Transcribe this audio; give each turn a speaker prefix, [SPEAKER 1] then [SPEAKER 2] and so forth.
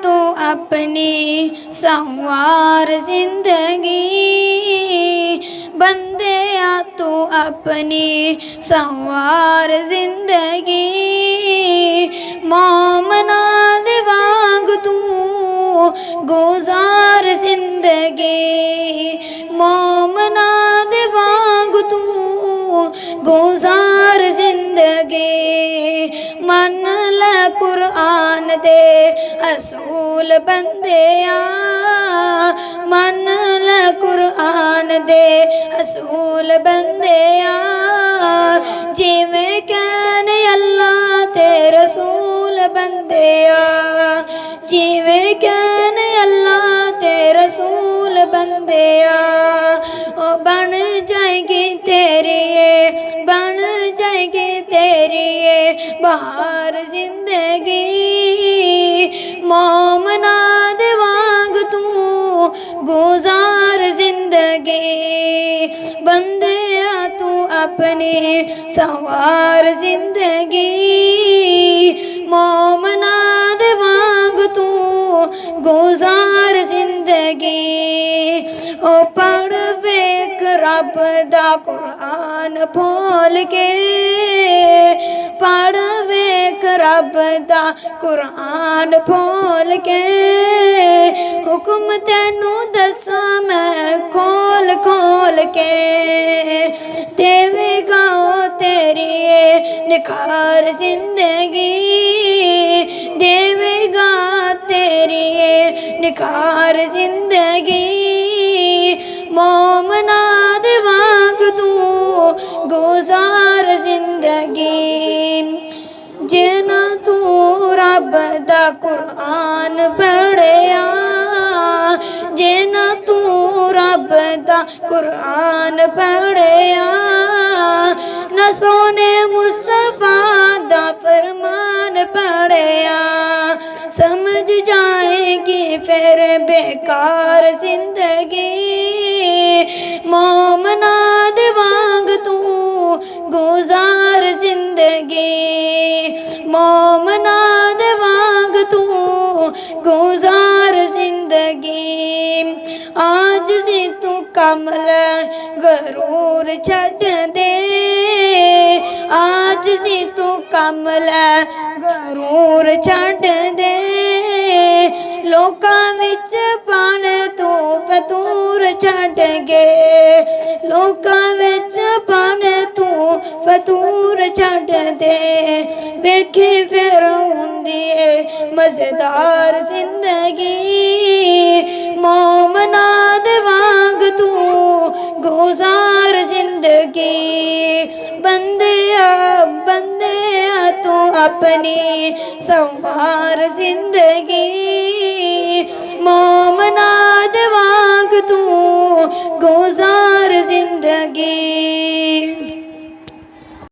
[SPEAKER 1] तू अपनी संवार जिंदगी, बंदिया तू अपनी संवार जिंदगी। मोमना दे वांग तू गुजार जिंदगी, मोमना दे वांग तू गुजार जिंदगी। मन ले कुरान दे असूल बंदिया, मन ले कुरान दे असूल बंदिया। जिवें कहने अल्लाह ते रसूल बंदिया, जिवें कहने अल्लाह ते रसूल बंदिया। ओ बन जाएगी तेरी ये, बन जाएगी तेरी ये बहार जिंदगी। मोमना दे वांग तू गुजार जिंदगी, बंदिया तू अपनी संवार जिंदगी। मोमना दे वांग तू गुजार जिंदगी। ओ पढ़ वेख रब दा कुरान खोल के, पढ़ वेख रब दा कुरान खोल के। हुक्म तैनू दसा मैं खोल खोल के, देवेगा तेरी ये निखार जिंदगी, देवेगा तेरी ये निखार जिंदगी। मोमना दे वांग तू गुजार जिंदगी। जिन्ना तू रब दा कुरान पढ़िया, जिन्ना तू रब दा कुरान पढ़िया। न सोने मुस्तफा दा फरमान पढ़िया, समझ जाएगी फिर बेकार जिंदगी। मोमना दे वांग तू गुजार जिंदगी, मोमना दे वांग तू गुजार जिंदगी। आज जी तू कमल गरूर छड़ दे, आज जी तू कमल गरूर छड़ दे। लोकां विच पान तू फतूर छड़ गए, लोकां विच पान तू फतूर छड़ दे। वेखी फिर हुंदी ए मज़ेदार जिंदगी। मोमना दे वांग तू गुजार जिंदगी, बंदिया बंदिया तू अपनी संवार जिंदगी। मोमना दे वांग तू गुजार जिंदगी।